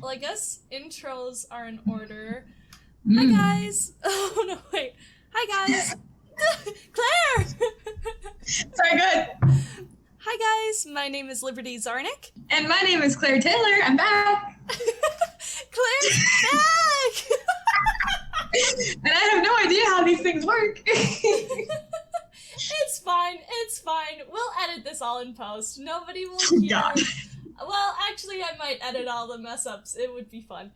Well, I guess intros are in order. Hi, Mm. guys. Oh, no, wait. Hi, guys. Claire! Sorry, good. Hi, guys. My name is Liberty Czarnik. And my name is Claire Taylor. I'm back. Claire's back! And I have no idea how these things work. It's fine. It's fine. We'll edit this all in post. Nobody will hear. God. Well, actually, I might edit all the mess-ups. It would be fun.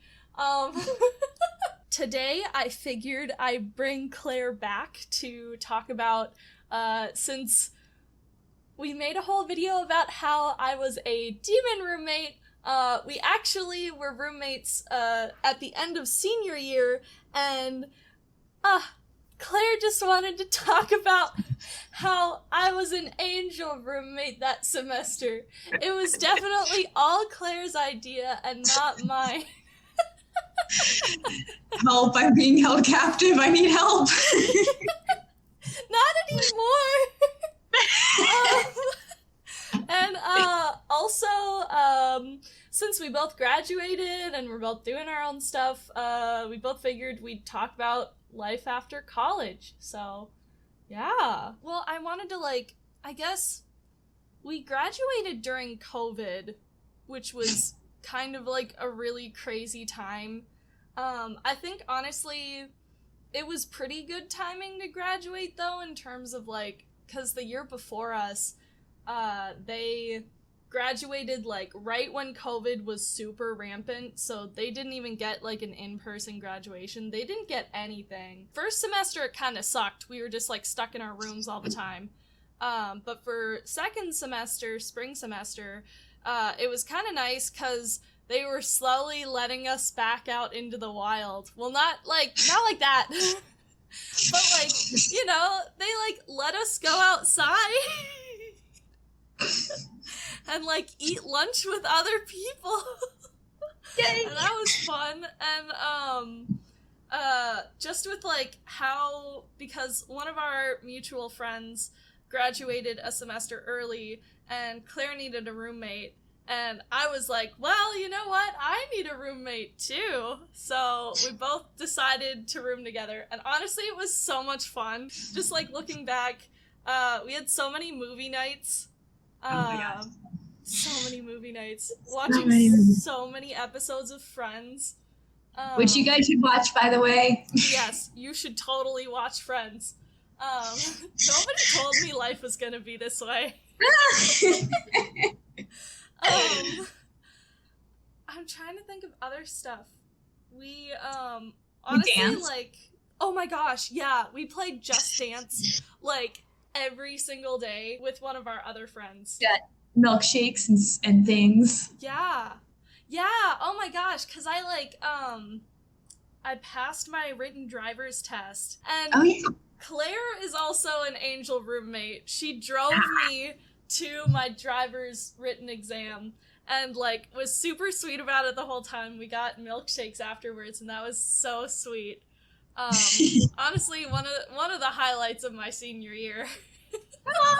Today, I figured I'd bring Claire back to talk about, since we made a whole video about how I was a demon roommate, we actually were roommates, at the end of senior year, and, Claire just wanted to talk about how I was an angel roommate that semester. It was definitely all Claire's idea and not mine. Help, I'm being held captive. I need help. Not anymore! And also, since we both graduated and we're both doing our own stuff, we both figured we'd talk about life after college. So, yeah. Well, I wanted to, I guess we graduated during COVID, which was kind of a really crazy time. I think, honestly, it was pretty good timing to graduate, though, in terms of, because the year before us, they graduated, right when COVID was super rampant, so they didn't even get, an in-person graduation. They didn't get anything. First semester, it kind of sucked. We were just, stuck in our rooms all the time. But for second semester, spring semester, it was kind of nice, because they were slowly letting us back out into the wild. Well, not like that. But, they, let us go outside. And, eat lunch with other people. Yay. And that was fun. And, just with, how, because one of our mutual friends graduated a semester early, and Claire needed a roommate, and I was like, well, you know what? I need a roommate, too. So we both decided to room together, and honestly, it was so much fun. Just, looking back, we had so many movie nights. Oh my God. So many movie nights. Watching so many episodes of Friends. Which you guys should watch, by the way. Yes, you should totally watch Friends. Nobody told me life was gonna be this way. I'm trying to think of other stuff. We, honestly, danced? oh my gosh, yeah, we played Just Dance, every single day with one of our other friends. Got milkshakes and things. Yeah. Yeah, oh my gosh, because I passed my written driver's test, and Oh, yeah. Claire is also an angel roommate. She drove me to my driver's written exam, and, was super sweet about it the whole time. We got milkshakes afterwards, and that was so sweet. Honestly, one of the highlights of my senior year. Well,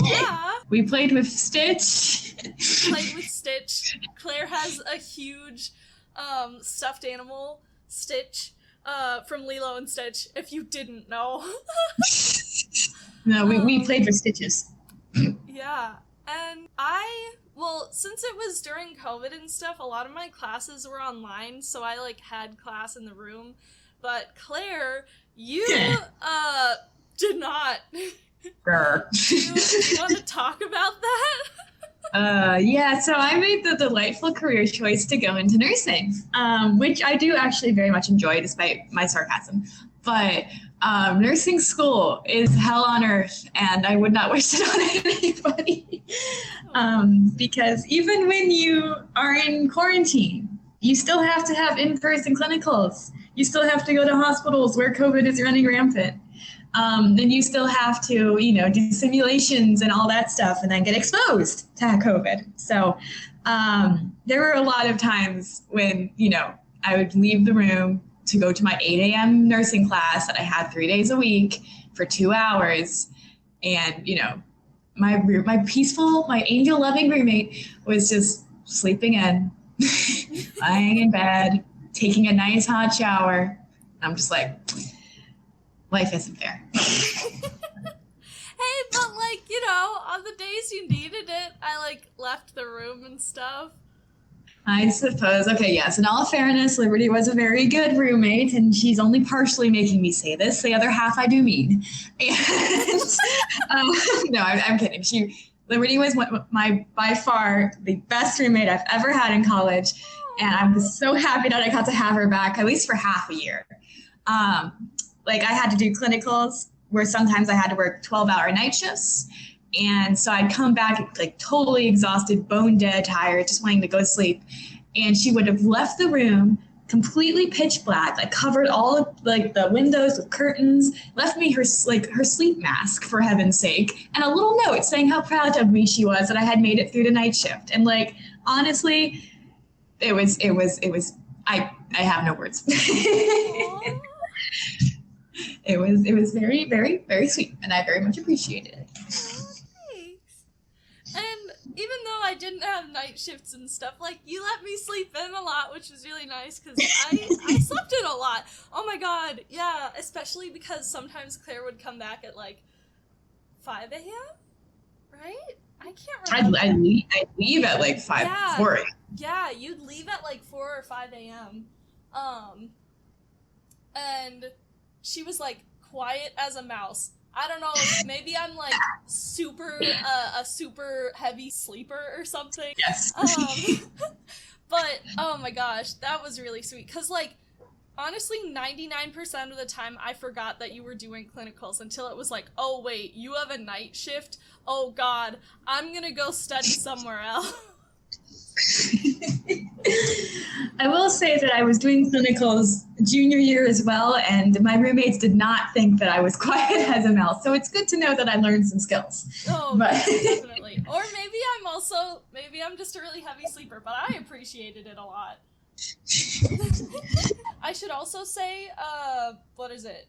yeah. We played with Stitch. Played with Stitch. Claire has a huge stuffed animal, Stitch, from Lilo and Stitch, if you didn't know. No, we played with Stitches. Yeah. And since it was during COVID and stuff, a lot of my classes were online, so I, had class in the room. But Claire, you, did not. Grr. You want to talk about that? Yeah, so I made the delightful career choice to go into nursing, which I do actually very much enjoy despite my sarcasm. But nursing school is hell on earth, and I would not wish it on anybody. Because even when you are in quarantine, you still have to have in-person clinicals. You still have to go to hospitals where COVID is running rampant. Then you still have to, do simulations and all that stuff and then get exposed to COVID. So there were a lot of times when, I would leave the room to go to my 8 a.m. nursing class that I had 3 days a week for 2 hours. And, my peaceful, my angel-loving roommate was just sleeping in. lying in bed, taking a nice hot shower. I'm just like, life isn't fair. Hey, but like, you know, on the days you needed it, I like left the room and stuff. I suppose. Okay, yes. In all fairness, Liberty was a very good roommate, and she's only partially making me say this. The other half I do mean. And no, I'm kidding. Liberty was by far the best roommate I've ever had in college, and I was so happy that I got to have her back, at least for half a year. Like I had to do clinicals where sometimes I had to work 12-hour night shifts. And so I'd come back like totally exhausted, bone dead, tired, just wanting to go to sleep. And she would have left the room completely pitch black, like covered all of like the windows with curtains, left me her sleep mask for heaven's sake, and a little note saying how proud of me she was that I had made it through the night shift. And like honestly, I have no words. It was very, very, very sweet, and I very much appreciated it. Thanks. And even though I didn't have night shifts and stuff, like, you let me sleep in a lot, which was really nice, because I slept in a lot. Oh my god, yeah, especially because sometimes Claire would come back at, like, 5 a.m., right? I can't remember. I'd leave at, like, 4 a.m. Yeah, you'd leave at, like, 4 or 5 a.m., and she was, like, quiet as a mouse. I don't know, maybe I'm, like, a super heavy sleeper or something. Yes. But, oh my gosh, that was really sweet. Because, like, honestly, 99% of the time I forgot that you were doing clinicals until it was like, oh, wait, you have a night shift? Oh, God, I'm gonna go study somewhere else. I will say that I was doing clinicals junior year as well, and my roommates did not think that I was quiet as a mouse. So it's good to know that I learned some skills. Oh, but definitely. Or maybe I'm just a really heavy sleeper, but I appreciated it a lot. I should also say, what is it?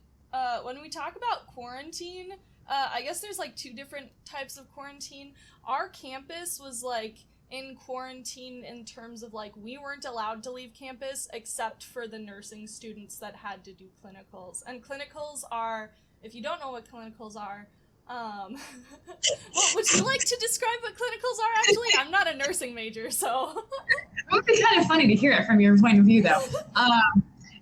When we talk about quarantine, I guess there's like 2 different types of quarantine. Our campus was like in quarantine in terms of like we weren't allowed to leave campus except for the nursing students that had to do clinicals. And clinicals are, if you don't know what clinicals are, well, would you like to describe what clinicals are? Actually, I'm not a nursing major, so. It would be kind of funny to hear it from your point of view, though.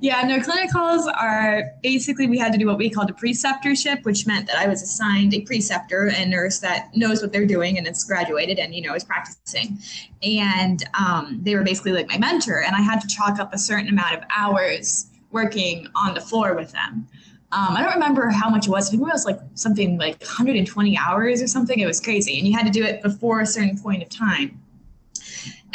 Yeah, no, clinicals are basically we had to do what we called a preceptorship, which meant that I was assigned a preceptor, a nurse that knows what they're doing and is graduated and, you know, is practicing. And they were basically like my mentor, and I had to chalk up a certain amount of hours working on the floor with them. I don't remember how much it was. I think it was like something like 120 hours or something. It was crazy. And you had to do it before a certain point of time.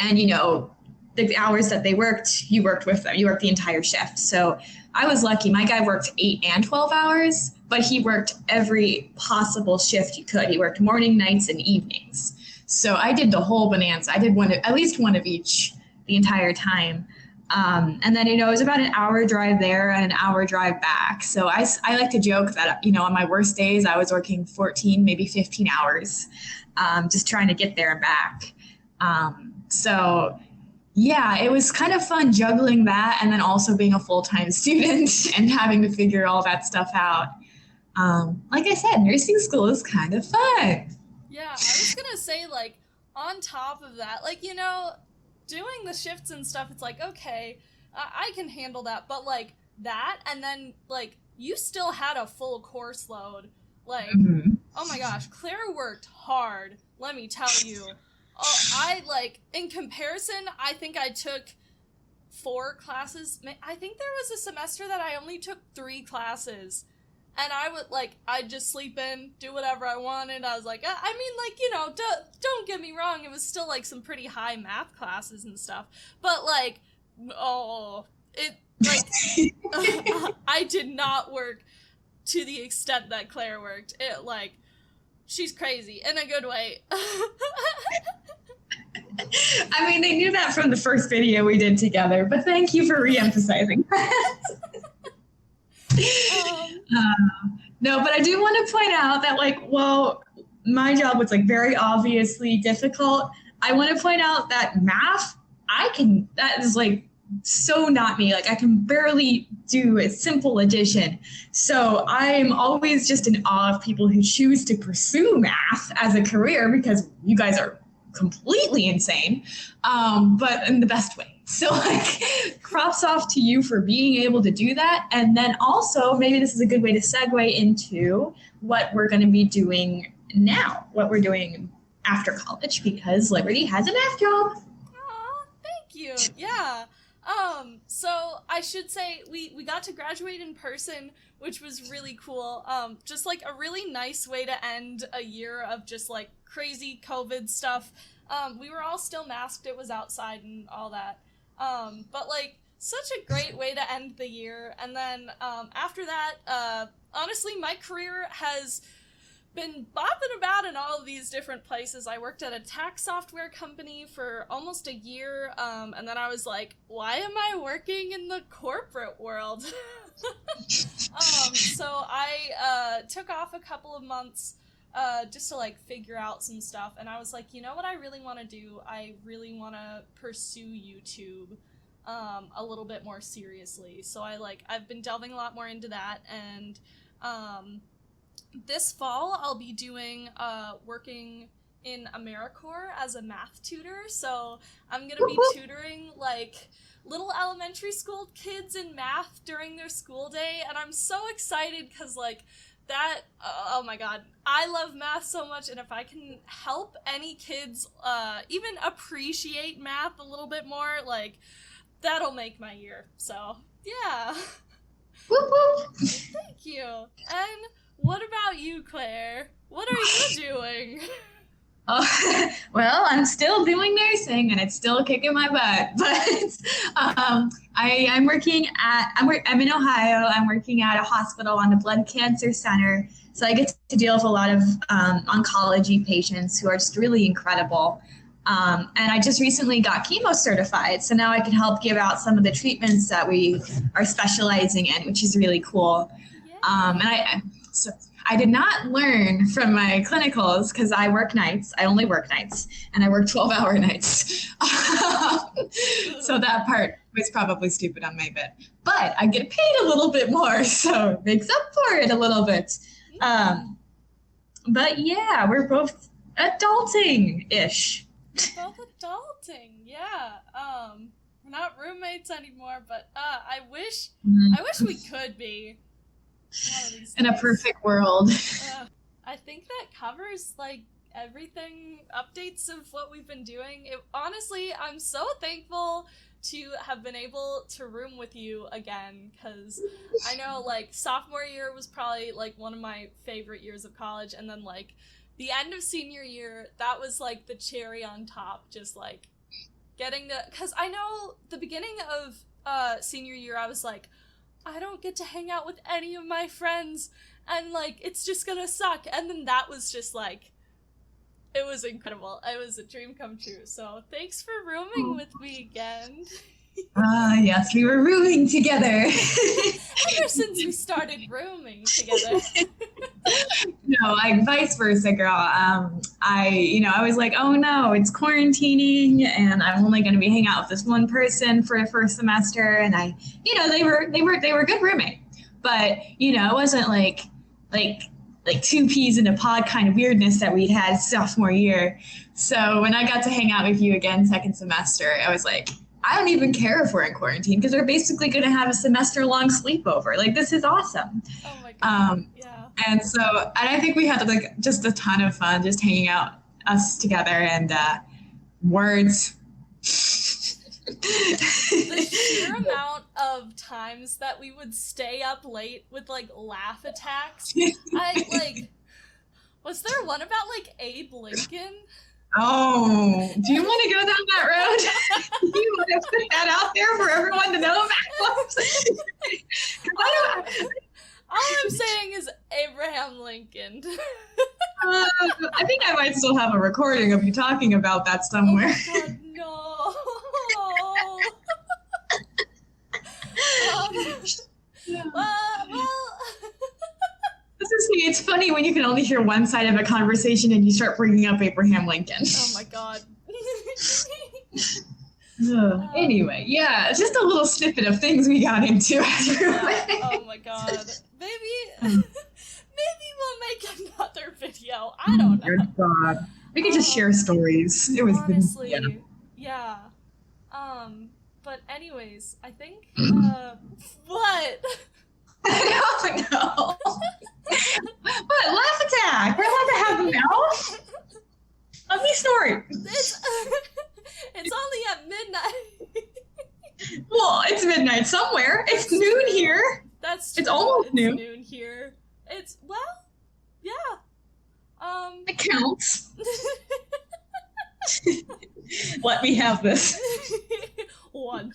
And, you know, the hours that they worked, you worked with them. You worked the entire shift. So I was lucky. My guy worked 8 and 12 hours, but he worked every possible shift he could. He worked morning, nights, and evenings. So I did the whole bonanza. I did at least one of each the entire time. And then, you know, it was about an hour drive there and an hour drive back. So I like to joke that, you know, on my worst days, I was working 14, maybe 15 hours, just trying to get there and back. So yeah, it was kind of fun juggling that and then also being a full-time student and having to figure all that stuff out. Like I said, nursing school is kind of fun. Yeah, I was gonna say, like, on top of that, like, you know, doing the shifts and stuff, it's like, okay, I can handle that, but, like, that, and then, like, you still had a full course load. Like, oh my gosh, Claire worked hard, let me tell you. In comparison, I think I took 4 classes. I think there was a semester that I only took 3 classes. And I'd just sleep in, do whatever I wanted. I was like, I mean, like, you know, don't get me wrong. It was still, like, some pretty high math classes and stuff. But, like, I did not work to the extent that Claire worked. It, like, she's crazy in a good way. I mean, they knew that from the first video we did together, but thank you for re-emphasizing that. No, but I do want to point out that, like, while my job was, like, very obviously difficult, I want to point out that math that is like so not me. Like I can barely do a simple addition. So I'm always just in awe of people who choose to pursue math as a career, because you guys are completely insane, but in the best way. So like props off to you for being able to do that. And then also maybe this is a good way to segue into what we're going to be doing now, what we're doing after college, because Liberty has a math job. Aw, thank you. Yeah. So I should say we got to graduate in person, which was really cool. Just like a really nice way to end a year of just like crazy COVID stuff. We were all still masked, it was outside and all that. But like such a great way to end the year. And then after that, honestly, my career has been bopping about in all of these different places. I worked at a tax software company for almost a year, and then I was like, why am I working in the corporate world? So I took off a couple of months just to like figure out some stuff, and I was like, you know what I really want to do? I really want to pursue YouTube a little bit more seriously. So I've been delving a lot more into that, and this fall, I'll be doing working in AmeriCorps as a math tutor. So I'm going to be tutoring like little elementary school kids in math during their school day. And I'm so excited because like that, oh my God, I love math so much. And if I can help any kids even appreciate math a little bit more, like that'll make my year. So yeah. Thank you. And what about you, Claire? What are you doing? Oh, well, I'm still doing nursing and it's still kicking my butt. But I'm in Ohio. I'm working at a hospital on the blood cancer center. So I get to deal with a lot of oncology patients who are just really incredible. And I just recently got chemo certified. So now I can help give out some of the treatments that we are specializing in, which is really cool. Yeah. So I did not learn from my clinicals because I work nights. I only work nights, and I work 12-hour nights. So that part was probably stupid on my bit. But I get paid a little bit more, so it makes up for it a little bit. But yeah, we're both adulting-ish. We're both adulting, yeah. We're not roommates anymore, but I wish we could be. In a perfect world. I think that covers like everything, updates of what we've been doing. Honestly, I'm so thankful to have been able to room with you again, because I know like sophomore year was probably like one of my favorite years of college, and then like the end of senior year, that was like the cherry on top, just like getting to, because I know the beginning of senior year I was like, I don't get to hang out with any of my friends, and like it's just gonna suck. And then that was just like, it was incredible. It was a dream come true. So thanks for rooming with me again. Yes, we were rooming together. Ever since we started rooming together. No, like vice versa, girl. I was like, oh no, it's quarantining, and I'm only going to be hanging out with this one person for the first semester, and they were good roommate, but it wasn't like two peas in a pod kind of weirdness that we'd had sophomore year. So when I got to hang out with you again second semester, I was like, I don't even care if we're in quarantine because we're basically going to have a semester-long sleepover. Like, this is awesome. Oh my God, yeah. And I think we had like just a ton of fun just hanging out us together, and words. The sheer amount of times that we would stay up late with like laugh attacks. Was there one about like Abe Lincoln? Oh, do you want to go down that road? Do you want to put that out there for everyone to know about? All I'm saying is Abraham Lincoln. I think I might still have a recording of you talking about that somewhere. Oh my God, no. Well. It's funny when you can only hear one side of a conversation and you start bringing up Abraham Lincoln. Oh my God. Anyway, yeah, it's just a little snippet of things we got into. Yeah. Oh my god. Maybe we'll make another video. I don't know. Dear God. We could just share stories. It was honestly, yeah. But anyways, I think what? I don't know. What? Laugh attack. We're allowed to have them now? Let me snort. It's only at midnight. Well, it's midnight somewhere. It's noon here. That's true. It's almost noon. It's noon here. It's yeah. It counts. Let me have this. One.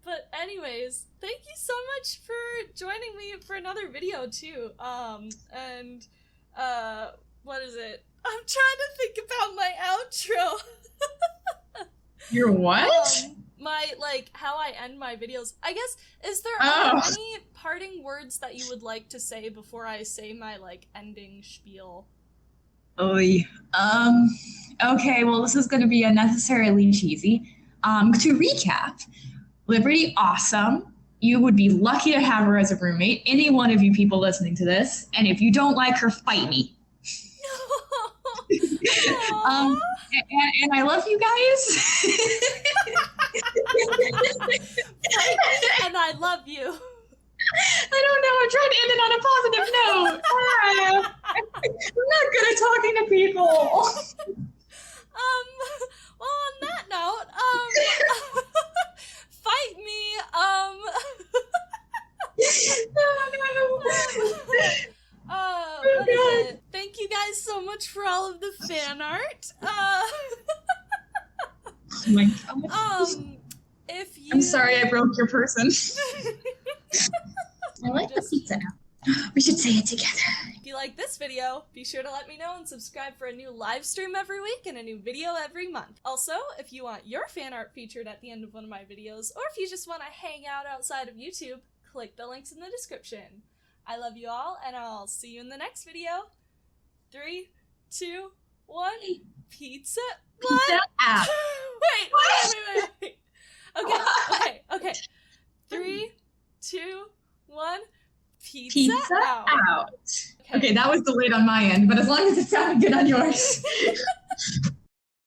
But anyways, thank you so much for joining me for another video too. And what is it? I'm trying to think about my outro. Your what? My, how I end my videos. I guess, is there any parting words that you would like to say before I say my, ending spiel? Okay, well, this is going to be unnecessarily cheesy. To recap, Liberty, awesome. You would be lucky to have her as a roommate, any one of you people listening to this. And if you don't like her, fight me. And I love you guys. And I love you. I don't know. I'm trying to end it on a positive note. I'm not good at talking to people. Well, on that note, fight me. What is it? Thank you guys so much for all of the fan art. Oh my God. If you... I'm sorry I broke your person. I like the pizza now. We should say it together. If you like this video, be sure to let me know and subscribe for a new live stream every week and a new video every month. Also, if you want your fan art featured at the end of one of my videos, or if you just want to hang out outside of YouTube, click the links in the description. I love you all, and I'll see you in the next video. 3, 2, 1. Pizza? What? Pizza out. Wait. Okay. 3, 2, 1. Pizza out. Okay, that was delayed on my end, but as long as it sounded good on yours.